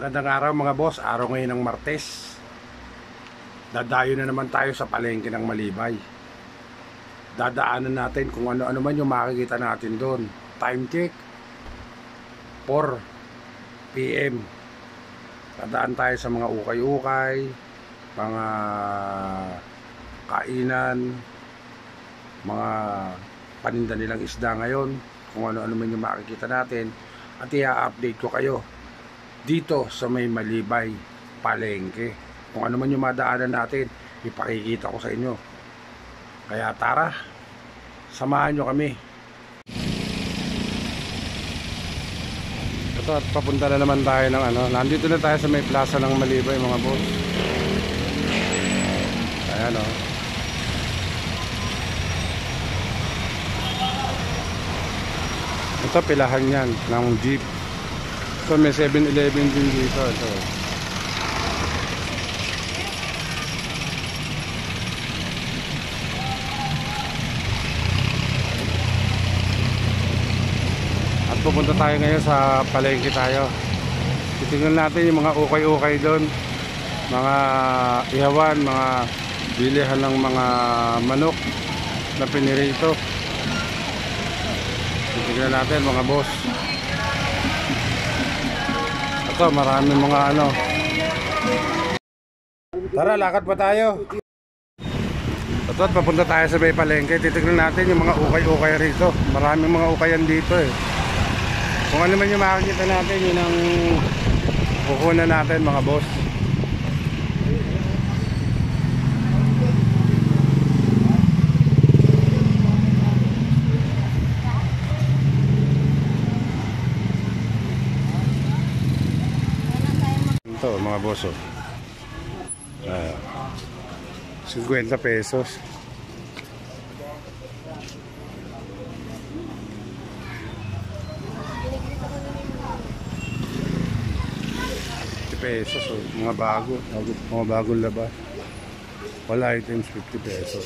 Magandang araw mga boss, araw ngayon ng Martes. Dadayo na naman tayo sa palengke ng Malibay. Dadaanan natin kung ano-ano man yung makikita natin doon. Time check 4 PM. Dadaan tayo sa mga ukay-ukay, mga kainan, mga paninda nilang isda ngayon, kung ano-ano man yung makikita natin, at i-update ko kayo dito sa may Malibay palengke. Kung ano man yung madaanan natin, ipakikita ko sa inyo. Kaya tara, samahan nyo kami. Ito, at papunta na naman tayo ng nandito na tayo sa may plaza ng Malibay mga boss. Ayan o. Ito, pilahan yan ng jeep. So may 7-Eleven din dito. Ito. At pupunta tayo ngayon sa palengke tayo. Titingnan natin yung mga ukay-ukay doon, mga ihawan, mga bilihan ng mga manok na pinirito. Titingnan natin mga boss. Ito, maraming mga Tara, lakad pa tayo. Ito, at papunta tayo sa may palengke. Titignan natin yung mga ukay-ukay rito. Maraming mga ukayan dito eh. Kung ano man yung makikita natin, yun ang kukunan natin mga boss. Ito mga boss 50 pesos. Pesos mga bagong labas. All items 50 pesos.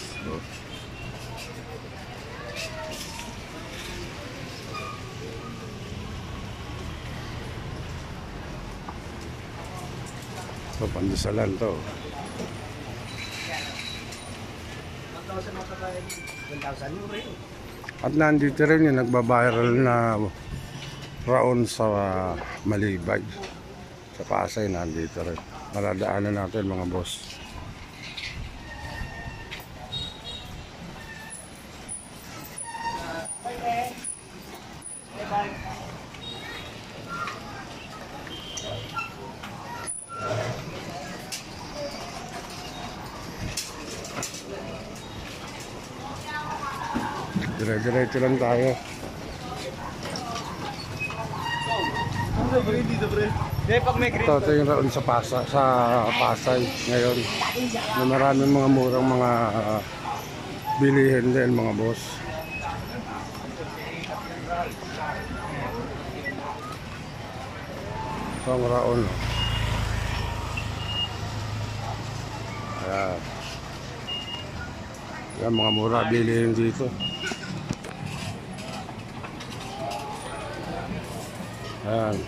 So, pandasalan to. At nandito rin yung nagbabiral na raon sa Malibay. Sa Pasay nandito rin. Maradaanan natin mga boss. Dire-diretso lang tayo. Ito yung raon sa Pasay ngayon. Na maraming mga murang mga bilihin din mga boss. Ito ang raon. Ayan. Yan mga mura bilihin dito. Ayan.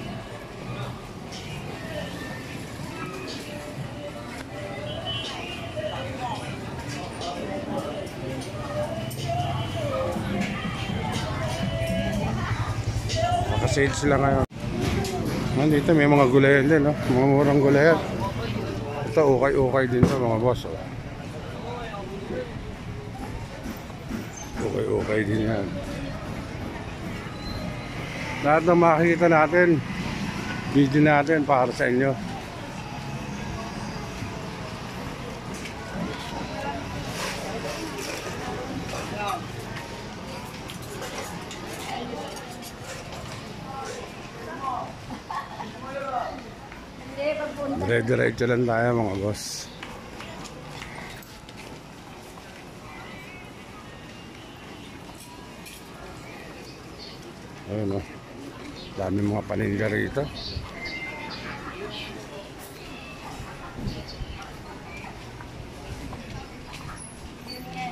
Naka-sale sila ngayon. Nandito may mga gulayan din, no? Mga murang gulayan. Ito, ukay-ukay din to mga boss. Ukay-ukay din yan. Lahat ng makikita natin, video natin para sa inyo. Dire-diretso lang tayo mga boss. Ayun o. Dami mga paninda rito.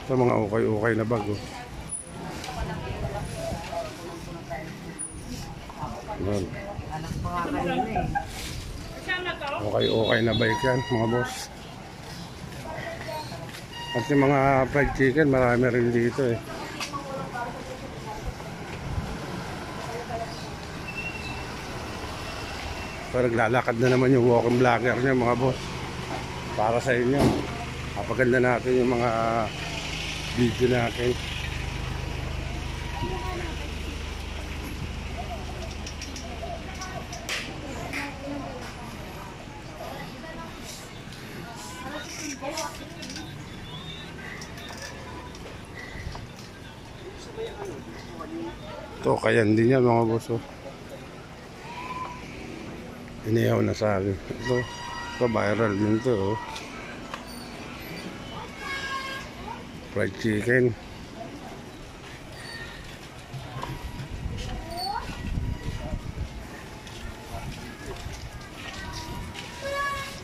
Ito mga ukay-ukay na bag oh. Ayan. Anak pa nga kanina eh. Okay na bike yan mga boss. At yung mga fried chicken marami rin dito eh. Parang lalakad na naman yung walking vlogger niya mga boss. Para sa inyo. Kapaganda natin yung mga video natin. Ito, kayan din yan mga boss. Inihaw na sa akin. Ito viral din ito. Fried chicken.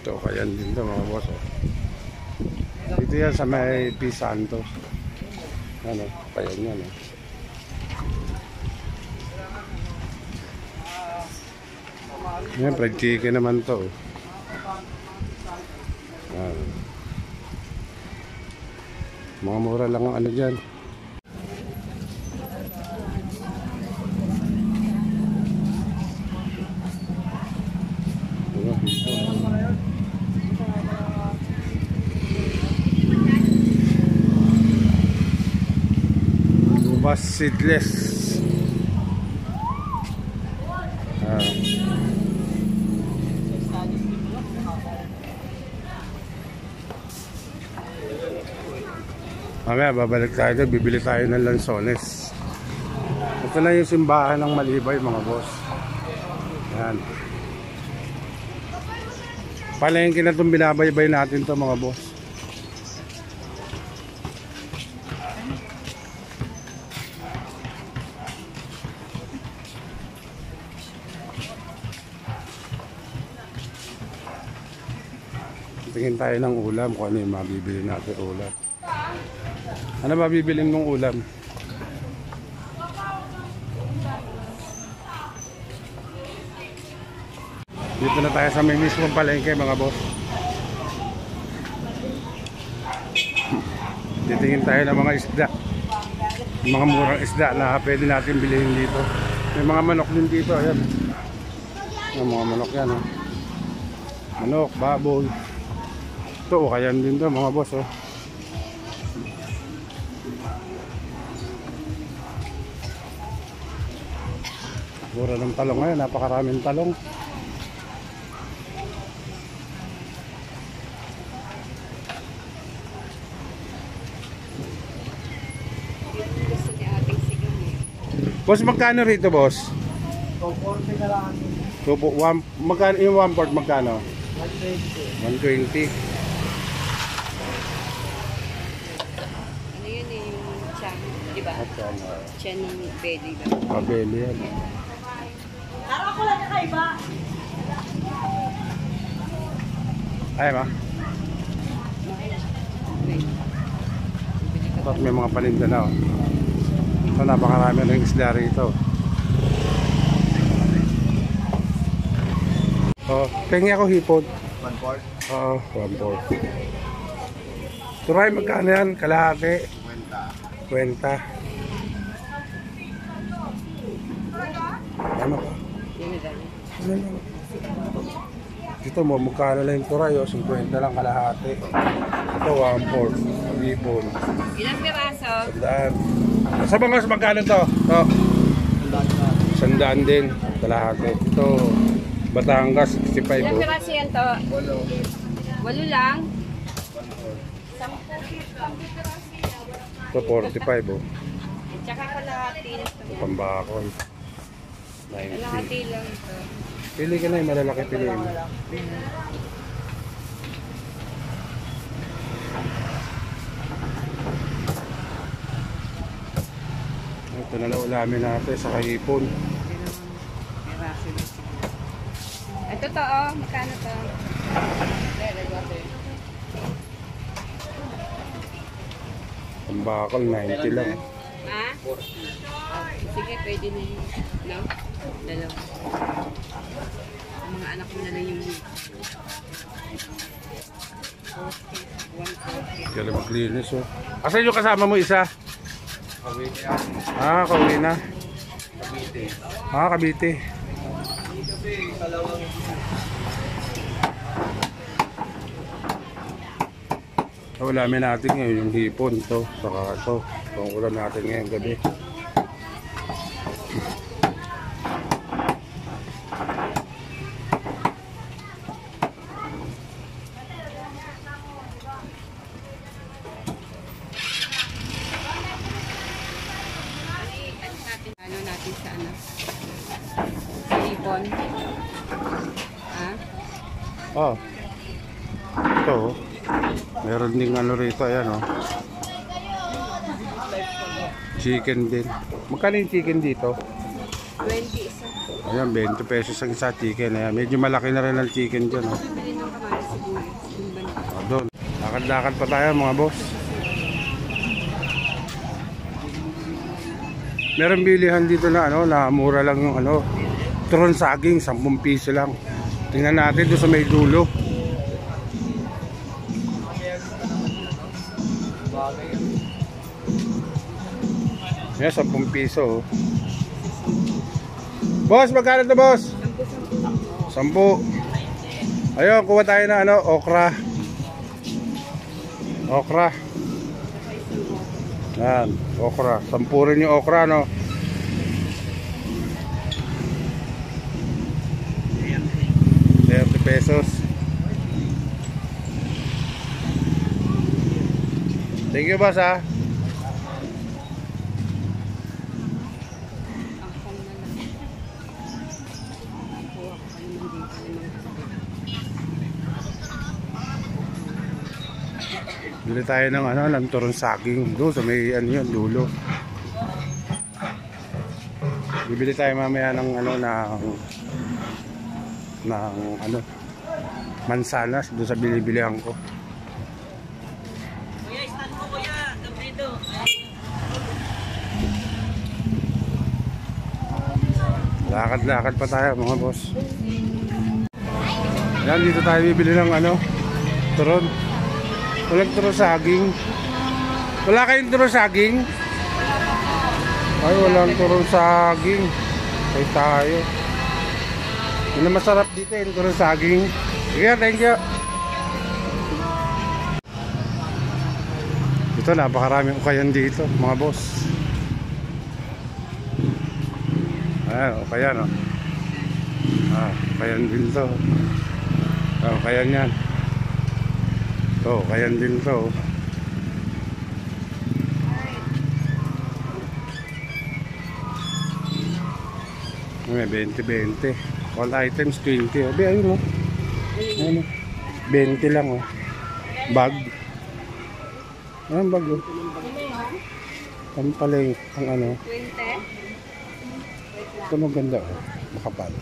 Ito, kayan din ito mga boss. Dito yan sa may P. Santos. Ano, kayan yan. Yan, fried chicken naman to. Mga mura lang ang ano dyan. Lubas seedless. Mamaya babalik tayo doon, bibili tayo ng lansones. Ito na yung simbahan ng Malibay mga boss. Yan. Palengke na itong binabaybay natin to mga boss. Tingin tayo ng ulam kung ano yung mabibili natin ulam. Ano ba bibilin mong ulam? Dito na tayo sa may mismong palengke mga boss. Titingin tayo ng mga isda. Mga murang isda na pwede natin bilhin dito. May mga manok din dito. Ayan. May mga manok yan. Manok, baboy. Ito, kayan din to mga boss. Mura ng talong ngayon, napakaraming talong. Boss, magkano rito boss? 240 na lang. Magkano yung 1/4 magkano? 120. 120. Ano yun eh, yung chan, di ba? Chan ng belly ba? Pabeli yan. Tara ko lang na iba. Ay ba? Tapos may mga paninda na. So napakarami ng isda rito. Oh, pengi ako hipon. 1/4. Oo, 1/4. Turay, magkano yan? Kalahati? 20. Ano ba? Ano lang? Dito mo, magkano lang yung turay? 50 lang kalahati. Ito, 1/4. Hipon. Ilang piraso? 100. Sa Bangos, magkano to? Ito. 100 din. Kalahati. Ito, Batangas, 65. Ilang piraso yan to? 8 lang? Ito, 45. Oh. Tsaka kalahati lang ito. Pambakon. 90. Kalahati lang ito. Pili ka na yung malalaki, piliin mo. Ito na lang ulamin natin sa kahipon. Piraso lang. Ito to oh, magkano to? Pambakon, 90 lang. Ha? Sige, pwede na yun. No? Dalawa. Sa mga anak mo na lang yung 140. Kaya maglinis oh. Asan yung kasama mo isa? Ah, kauwi na. Ah, Cavite. Ulamin natin ngayon yung hipon to, saka ito. Itong ulam natin ngayong gabi. Ano natin sa ano? Sa hipon. Ha? Oh. Ito oh. Meron ding ano rito, ayan oh. Chicken din. Magkano yung chicken dito? 20 isa. Ayan, 20 pesos ang isa chicken. Ayan, medyo malaki na rin ang chicken dyan oh. Bili ng kamatis sibuyas. Yung banda. Oh, doon. Lakad-lakad pa tayo mga boss. Meron bilihan dito na ano, na mura lang yung ano, turon saging, 10 piso lang. Tingnan natin doon sa may dulo. Yan, 10 piso. Oh. Boss, magkano to boss? 10. Ayun, kuha tayo na ano, okra. Okra. Yan, okra. 10 rin yung okra, no? Pesos. Thank you boss ha. Bili tayo ng ano, ng turong saging doon sa may ano yun, dulo. Bibili tayo mamaya ng ano, ng ano, mansanas doon sa bilibilihan ko. Kuya, stand mo kuya. Dito. Lakad-lakad pa tayo mga boss. Yan, dito tayo bibili ng ano, turon. Walang turon saging. Wala kayong turon saging? Ay, walang turon saging. Ay tayo. Yun ang masarap dito yung turon saging. Sige, thank you. Ito, napakaraming ukayan dito mga boss. Ayan, ukayan oh. Ah, ukayan din to. Ah, ukayan yan. Ito, ukayan din to. May 20-20. All items 20. Abi, ayun oh. Ayun oh. 20 lang oh. Bag. Ayun bag oh. Pampalay ang ano. 20? Ito maganda oh. Makapal.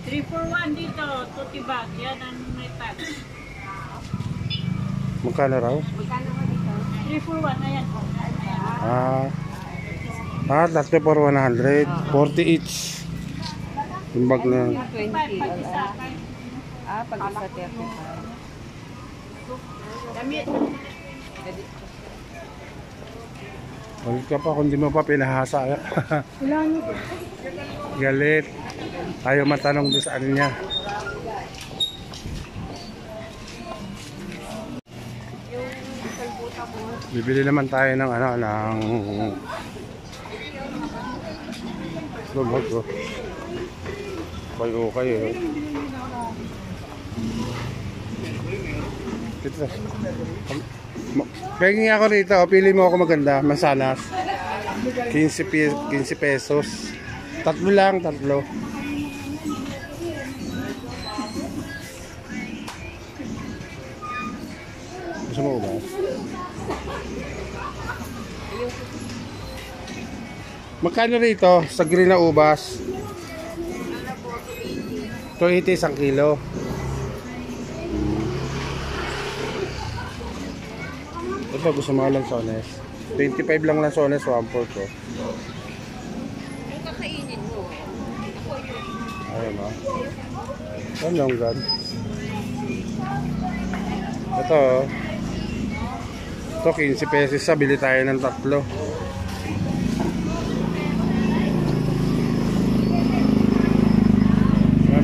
3 for 1 dito. Tuti bag. Yan ang may tag. Magkano raw? Magkano ka dito? 3 for 1. Ayan po. Tatlo for 100. 40 each. Yung bag na. 20. Pag isa 35. Damit. Galit ka pa kung di mo pa pinahasa. Wala nyo. Galit. Ayaw matanong doon sa ano niya. Bibili naman tayo ng ano, ng lumot ko. Okay eh. Ito. Paging ako rito, pili mo ako maganda, mansanas. 15 pesos. Tatlo lang, tatlo. Gusto mo ba? Magkano rito sa green na ubas? 280 isang kilo. Ito gusto mo lansones. 25 lang lansones, 1/4 ko. Yung kakainin mo. Ako yun. Ayun, no? Ang longgan. Ito, oh. Ito, 15 pesos sa. Bili tayo ng 3.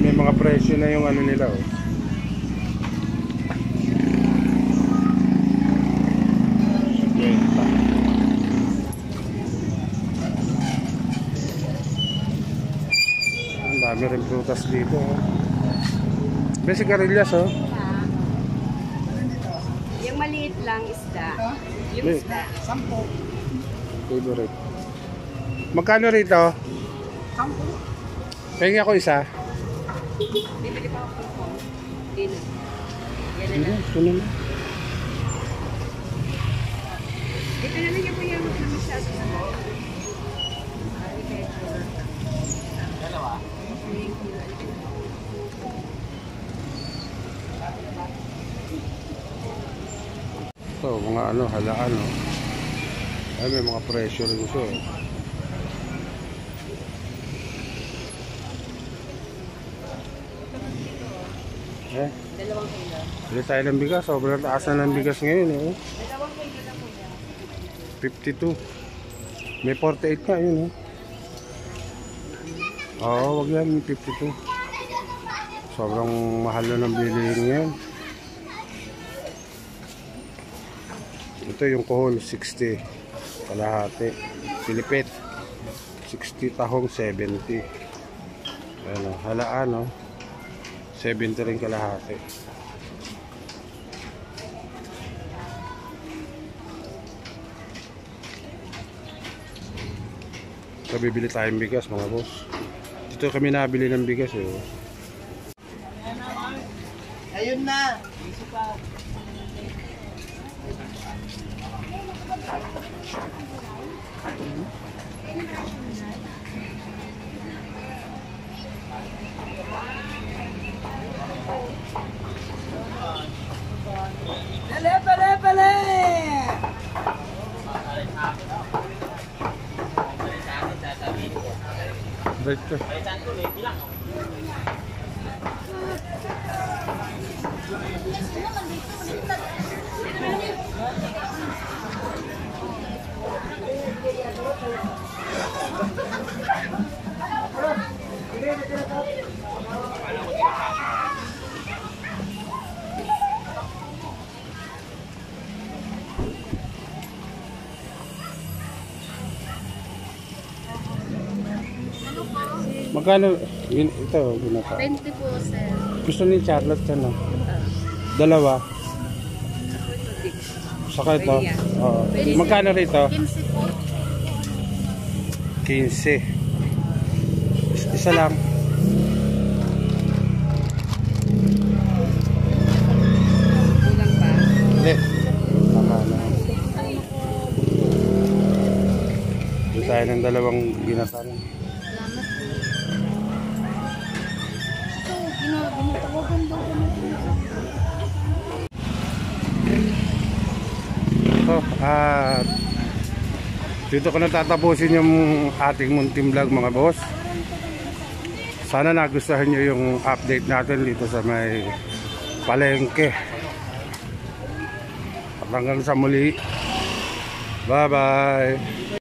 May mga presyo na yung ano nila, oh. Ang dami rin prutas dito, oh. May sigarilyas, oh. Yung maliit lang isda. Yung May- isda. 10. Favorite. Magkano rito? 10. Pahingi ako isa. Bibili pa ako po. Hindi na. Yan na Hindi, lang. ito na. Dito na lang yung kuya mo na masyado sa mo. Ito, mga ano, halaan, oh. Ay, may mga presyo rin ito, eh. Eh, 2 kilo. bili tayo ng bigas. Sobrang taas na ng bigas ngayon, eh. 2 kilo lang kuya. 52. May 48 ka, yun, eh. Oo, wag yan, may 52. Sobrang mahal na ng bilihin ngayon. Ito yung kohol, 60. Kalahati. Pilipit, 60. Tahong, 70. Ano, halaan, no? 70 rin kalahati. So, bibili tayong bigas, mga boss. Dito kami nabili ng bigas, eh. Ayun na. Pele, pele, pele! Dito. Magkano? Ito, ginata. 20 po, sir. Gusto ni Charlotte yan, no? Dalawa. Saka ito. Pwede yan. Oo. Pwede. Magkano rito? 15 po. 15. Isa lang. Kulang pa. Hindi. Tama na. Doon tayo ng dalawang ginatan. Salamat po. Ito, ginatawagan daw ko Ito, at dito ko natatapusin yung ating munting vlog, mga boss. Sana nagustuhan nyo yung update natin dito sa may palengke. At hanggang sa muli. Bye bye.